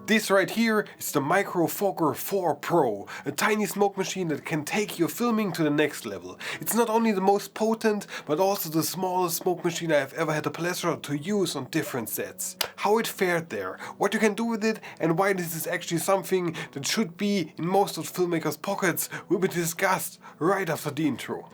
This right here is the Microfogger 4 Pro, a tiny smoke machine that can take your filming to the next level. It's not only the most potent, but also the smallest smoke machine I have ever had the pleasure to use on different sets. How it fared there, what you can do with it, and why this is actually something that should be in most of filmmakers' pockets will be discussed right after the intro.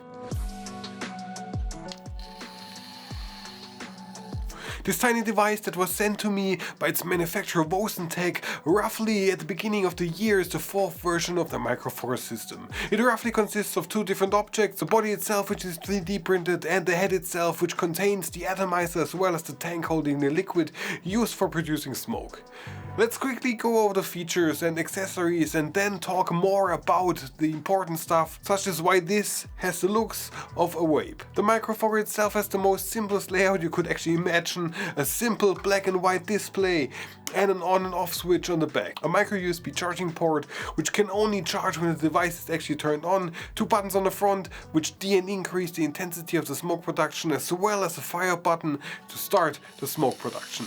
This tiny device that was sent to me by its manufacturer Vosentech roughly at the beginning of the year is the 4th version of the Microfogger System. It roughly consists of 2 different objects, the body itself which is 3D printed and the head itself which contains the atomizer as well as the tank holding the liquid used for producing smoke. Let's quickly go over the features and accessories and then talk more about the important stuff, such as why this has the looks of a vape. The Microfogger itself has the most simplest layout you could actually imagine, a simple black and white display and an on and off switch on the back, a micro USB charging port which can only charge when the device is actually turned on, 2 buttons on the front which increase the intensity of the smoke production, as well as a fire button to start the smoke production.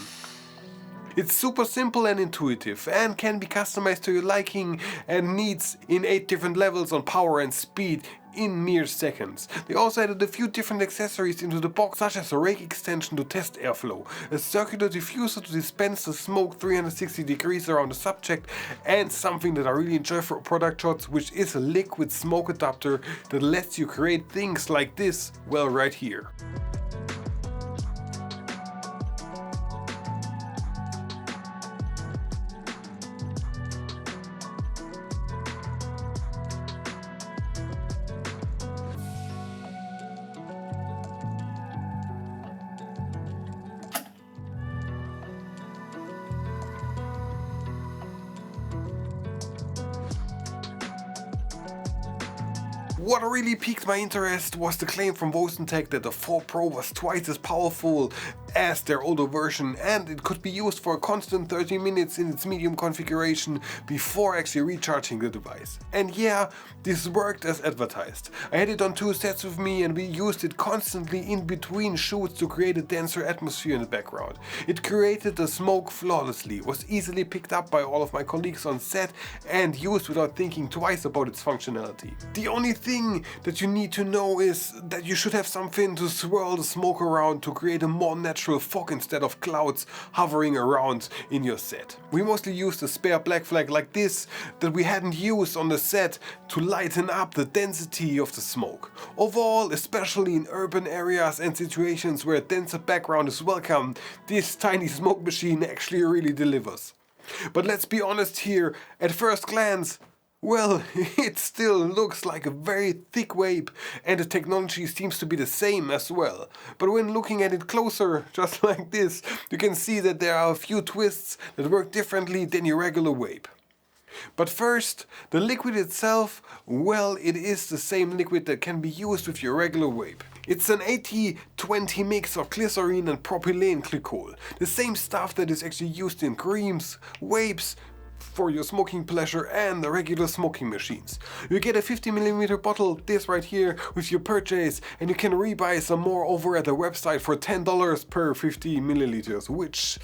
It's super simple and intuitive and can be customized to your liking and needs in 8 different levels on power and speed in mere seconds. They also added a few different accessories into the box, such as a rake extension to test airflow, a circular diffuser to dispense the smoke 360 degrees around the subject, and something that I really enjoy for product shots, which is a liquid smoke adapter that lets you create things like this, well, right here. What really piqued my interest was the claim from Vosentech that the 4 Pro was twice as powerful as their older version and it could be used for a constant 30 minutes in its medium configuration before actually recharging the device. And yeah, this worked as advertised. I had it on 2 sets with me and we used it constantly in between shoots to create a denser atmosphere in the background. It created the smoke flawlessly, was easily picked up by all of my colleagues on set and used without thinking twice about its functionality. The only thing that you need to know is that you should have something to swirl the smoke around to create a more natural fog instead of clouds hovering around in your set. We mostly used a spare black flag like this that we hadn't used on the set to lighten up the density of the smoke. Overall, especially in urban areas and situations where a denser background is welcome, this tiny smoke machine actually really delivers. But let's be honest here, at first glance, well, it still looks like a very thick vape and the technology seems to be the same as well. But when looking at it closer, just like this, you can see that there are a few twists that work differently than your regular vape. But first, the liquid itself, well, it is the same liquid that can be used with your regular vape. It's an 80-20 mix of glycerine and propylene glycol, the same stuff that is actually used in creams, vapes, for your smoking pleasure and the regular smoking machines. You get a 50mm bottle, this right here, with your purchase and you can rebuy some more over at the website for $10 per 50ml, which,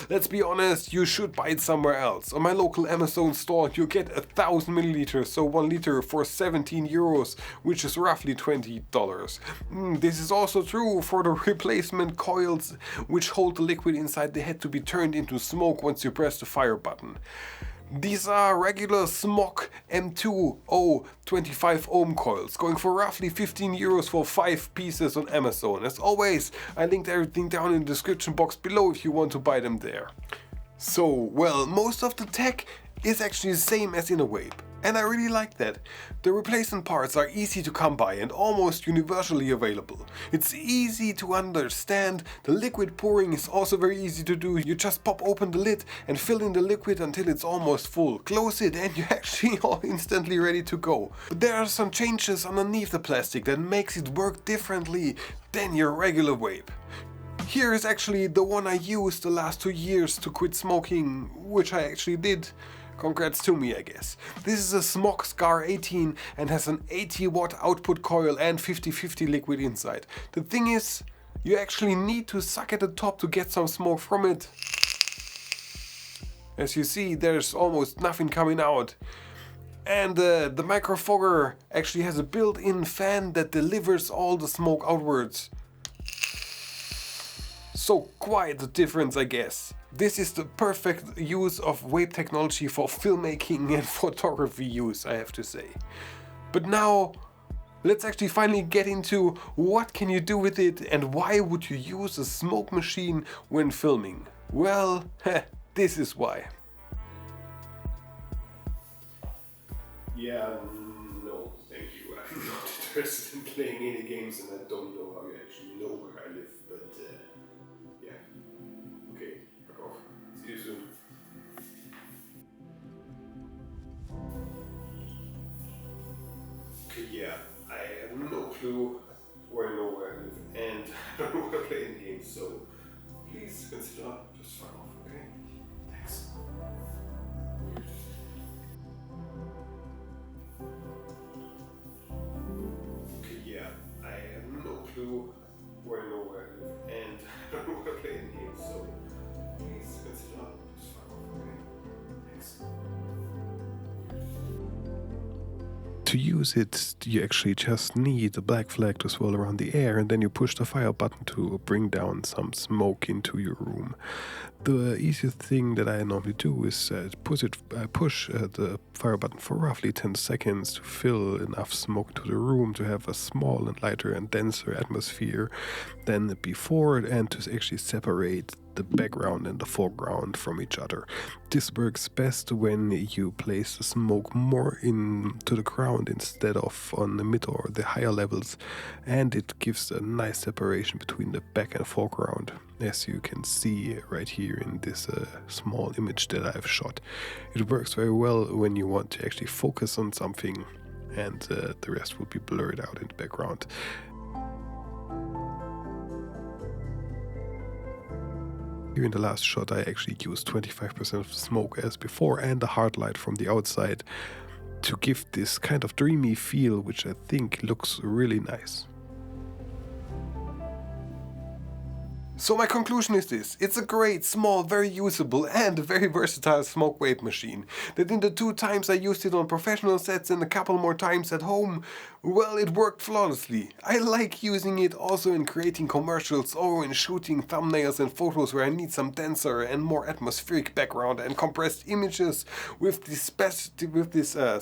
let's be honest, you should buy it somewhere else. On my local Amazon store you get 1000ml, so 1 liter for €17, which is roughly $20. This is also true for the replacement coils which hold the liquid inside the head to be turned into smoke once you press the fire button. These are regular Smok M2O 25 ohm coils, going for roughly €15 for 5 pieces on Amazon. As always, I linked everything down in the description box below if you want to buy them there. So, well, most of the tech is actually the same as in a vape. And I really like that. The replacement parts are easy to come by and almost universally available. It's easy to understand, the liquid pouring is also very easy to do. You just pop open the lid and fill in the liquid until it's almost full. Close it and you're actually all instantly ready to go. But there are some changes underneath the plastic that makes it work differently than your regular vape. Here is actually the one I used the last 2 years to quit smoking, which I actually did. Congrats to me, I guess. This is a Smok Scar 18 and has an 80 watt output coil and 50-50 liquid inside. The thing is, you actually need to suck at the top to get some smoke from it. As you see, there's almost nothing coming out. And the Microfogger actually has a built-in fan that delivers all the smoke outwards. So quite a difference, I guess. This is the perfect use of vape technology for filmmaking and photography use, I have to say. But now, let's actually finally get into what can you do with it and why would you use a smoke machine when filming? Well, this is why. Yeah, no, thank you. I'm not interested in playing any games and I don't know how you actually know where I live, but yeah. Okay, fuck off. See you soon. Okay, yeah, I have no clue where I know where I live and I don't know where to play any games, so please consider just fuck off, okay? Thanks. Where I know where I live and I don't know where to play any games, so please consider just fuck off, okay? Thanks. To use it, you actually just need a black flag to swirl around the air, and then you push the fire button to bring down some smoke into your room. The easiest thing that I normally do is push the fire button for roughly 10 seconds to fill enough smoke into the room to have a small and lighter and denser atmosphere than before, and to actually separate the background and the foreground from each other. This works best when you place the smoke more into the ground instead of on the mid or the higher levels, and it gives a nice separation between the back and foreground, as you can see right here in this small image that I've shot. It works very well when you want to actually focus on something and the rest will be blurred out in the background. Here in the last shot I actually used 25% of the smoke as before and a hard light from the outside to give this kind of dreamy feel, which I think looks really nice. So my conclusion is this: it's a great, small, very usable and very versatile smoke vape machine that in the 2 times I used it on professional sets and a couple more times at home, well, it worked flawlessly. I like using it also in creating commercials or in shooting thumbnails and photos where I need some denser and more atmospheric background and compressed images with this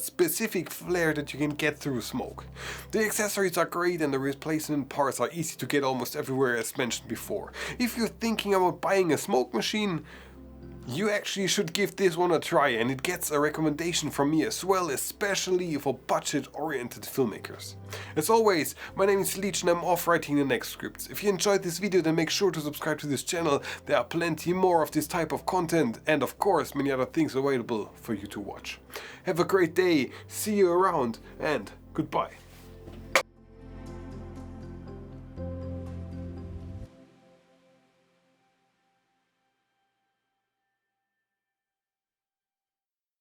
specific flair that you can get through smoke. The accessories are great and the replacement parts are easy to get almost everywhere, as mentioned before. If you're thinking about buying a smoke machine, you actually should give this one a try, and it gets a recommendation from me as well, especially for budget-oriented filmmakers. As always, my name is Leech and I'm off writing the next scripts. If you enjoyed this video, then make sure to subscribe to this channel. There are plenty more of this type of content and of course many other things available for you to watch. Have a great day, see you around, and goodbye.